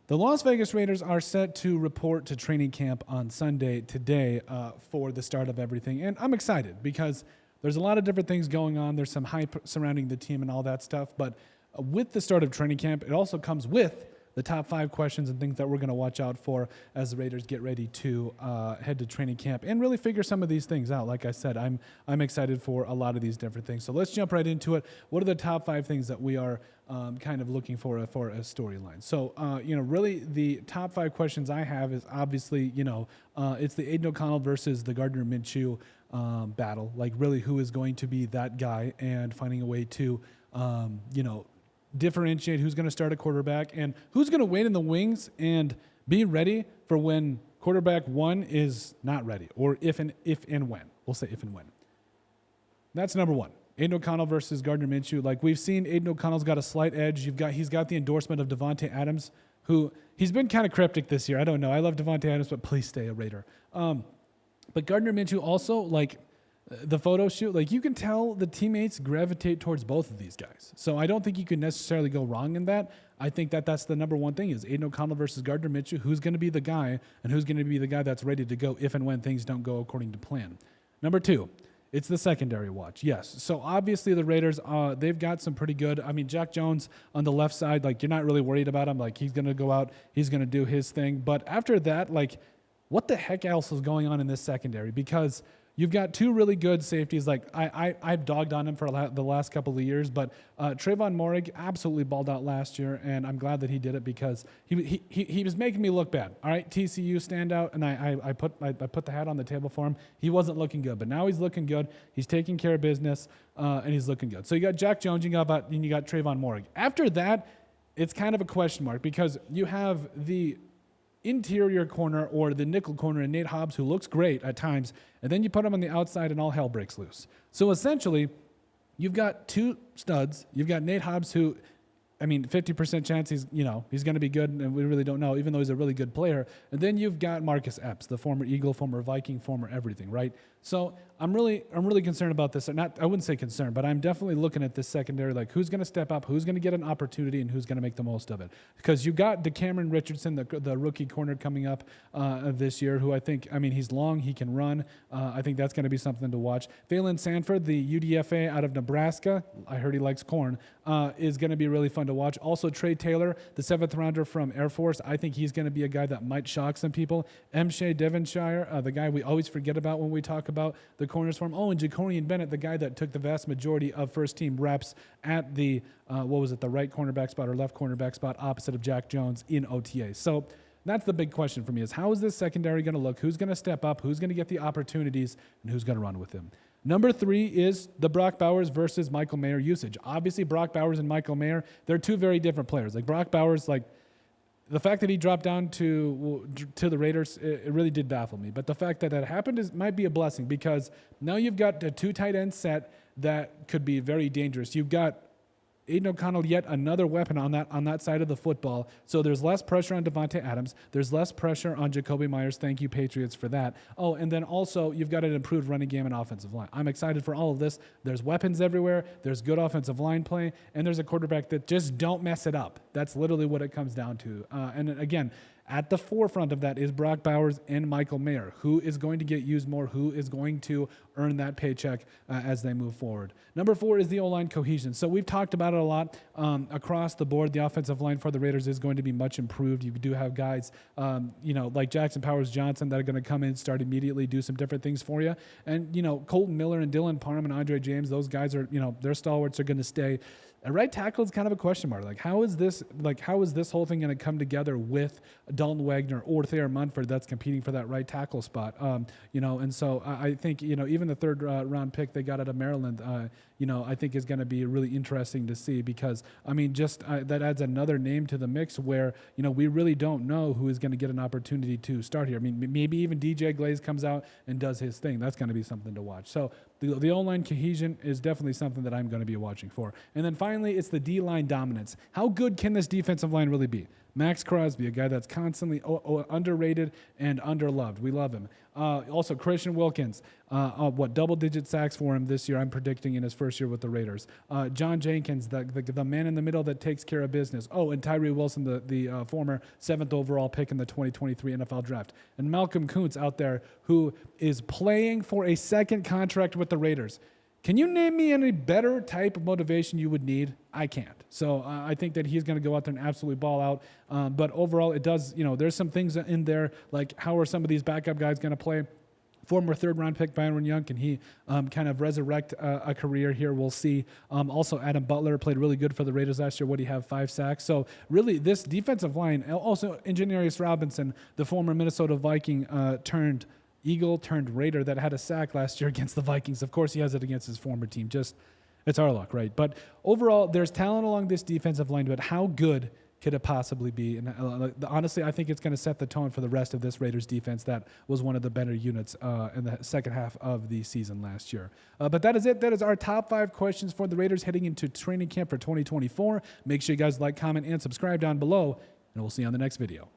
The Las Vegas Raiders are set to report to training camp on Sunday today for the start of everything. And I'm excited because there's a lot of different things going on. There's some hype surrounding the team and all that stuff. But with the start of training camp, it also comes with the top 5 questions and things that we're going to watch out for as the Raiders get ready to head to training camp and really figure some of these things out. Like I said, I'm excited for a lot of these different things. So let's jump right into it. What are the top 5 things that we are kind of looking for a storyline? So, really the top 5 questions I have is obviously, it's the Aiden O'Connell versus the Gardner Minshew battle. Like really who is going to be that guy and finding a way to, differentiate who's going to start at quarterback and who's going to wait in the wings and be ready for when quarterback 1 is not ready, or if and when. We'll say if and when. That's number 1. Aiden O'Connell versus Gardner Minshew. Like we've seen, Aiden O'Connell's got a slight edge. He's got the endorsement of Davante Adams, who he's been kind of cryptic this year. I don't know. I love Davante Adams, but please stay a Raider. But Gardner Minshew also, like, the photo shoot, like you can tell the teammates gravitate towards both of these guys. So I don't think you could necessarily go wrong in that. I think that's the number one thing is Aiden O'Connell versus Gardner Minshew. Who's going to be the guy and who's going to be the guy that's ready to go if and when things don't go according to plan. Number 2, it's the secondary watch. Yes. So obviously the Raiders, they've got some pretty good. I mean, Jack Jones on the left side, like you're not really worried about him. Like he's going to go out, he's going to do his thing. But after that, like what the heck else is going on in this secondary? Because you've got 2 really good safeties. Like I've dogged on him for the last couple of years, but Trayvon Moehrig absolutely balled out last year, and I'm glad that he did it because he was making me look bad. All right, TCU standout, and I put the hat on the table for him. He wasn't looking good, but now he's looking good. He's taking care of business, and he's looking good. So you got Jack Jones, you got Trayvon Moehrig. After that, it's kind of a question mark because you have the interior corner or the nickel corner in Nate Hobbs, who looks great at times, and then you put him on the outside and all hell breaks loose. So essentially, you've got 2 studs. You've got Nate Hobbs, who, 50% chance he's going to be good, and we really don't know, even though he's a really good player. And then you've got Marcus Epps, the former Eagle, former Viking, former everything, right? So I'm really concerned about this. I wouldn't say concerned, but I'm definitely looking at this secondary, like who's going to step up, who's going to get an opportunity, and who's going to make the most of it. Because you got DeCameron Richardson, the rookie corner coming up this year, who I think, he's long, he can run. I think that's going to be something to watch. Phelan Sanford, the UDFA out of Nebraska, I heard he likes corn, is going to be really fun to watch. Also, Trey Taylor, the 7th rounder from Air Force, I think he's going to be a guy that might shock some people. M. Shea Devonshire, the guy we always forget about when we talk about the corners for him. Oh, and Jacorian Bennett, the guy that took the vast majority of first-team reps at the, the right cornerback spot or left cornerback spot opposite of Jack Jones in OTA. So that's the big question for me is how is this secondary going to look? Who's going to step up? Who's going to get the opportunities? And who's going to run with him? Number 3 is the Brock Bowers versus Michael Mayer usage. Obviously, Brock Bowers and Michael Mayer, they're 2 very different players. Like Brock Bowers, like the fact that he dropped down to the Raiders, it really did baffle me. But the fact that happened might be a blessing because now you've got a 2 tight end set that could be very dangerous. You've got Aiden O'Connell, yet another weapon on that side of the football. So there's less pressure on Davante Adams. There's less pressure on Jakobi Meyers. Thank you, Patriots, for that. Oh, and then also you've got an improved running game and offensive line. I'm excited for all of this. There's weapons everywhere. There's good offensive line play. And there's a quarterback that just don't mess it up. That's literally what it comes down to. And again, at the forefront of that is Brock Bowers and Michael Mayer. Who is going to get used more? Who is going to earn that paycheck as they move forward? Number 4 is the O-line cohesion. So we've talked about it a lot across the board. The offensive line for the Raiders is going to be much improved. You do have guys, like Jackson Powers-Johnson that are going to come in, start immediately, do some different things for you. And, Colton Miller and Dylan Parham and Andre James, those guys are, their stalwarts are going to stay. At right tackle is kind of a question mark. Like, how is this whole thing going to come together with Dalton Wagner or Thayer Munford that's competing for that right tackle spot? And so I think, even the 3rd round pick they got out of Maryland, I think is going to be really interesting to see because, that adds another name to the mix where, we really don't know who is going to get an opportunity to start here. Maybe even DJ Glaze comes out and does his thing. That's going to be something to watch. So the O-line cohesion is definitely something that I'm going to be watching for. And then finally, finally, it's the D-line dominance. How good can this defensive line really be? Max Crosby, a guy that's constantly underrated and underloved. We love him. Also, Christian Wilkins, double-digit sacks for him this year, I'm predicting in his first year with the Raiders. John Jenkins, the man in the middle that takes care of business. Oh, and Tyree Wilson, the former 7th overall pick in the 2023 NFL Draft. And Malcolm Kuntz out there, who is playing for a second contract with the Raiders. Can you name me any better type of motivation you would need? I can't. So I think that he's going to go out there and absolutely ball out. But overall, it does, there's some things in there, like how are some of these backup guys going to play? Former third-round pick Byron Young, can he kind of resurrect a career here? We'll see. Also, Adam Butler played really good for the Raiders last year. What do you have? 5 sacks. So really, this defensive line, also Engineerius Robinson, the former Minnesota Viking turned Eagle turned Raider that had a sack last year against the Vikings. Of course, he has it against his former team. Just, it's our luck, right? But overall, there's talent along this defensive line, but how good could it possibly be? And honestly, I think it's going to set the tone for the rest of this Raiders defense that was one of the better units in the second half of the season last year. But that is it. That is our top 5 questions for the Raiders heading into training camp for 2024. Make sure you guys like, comment, and subscribe down below, and we'll see you on the next video.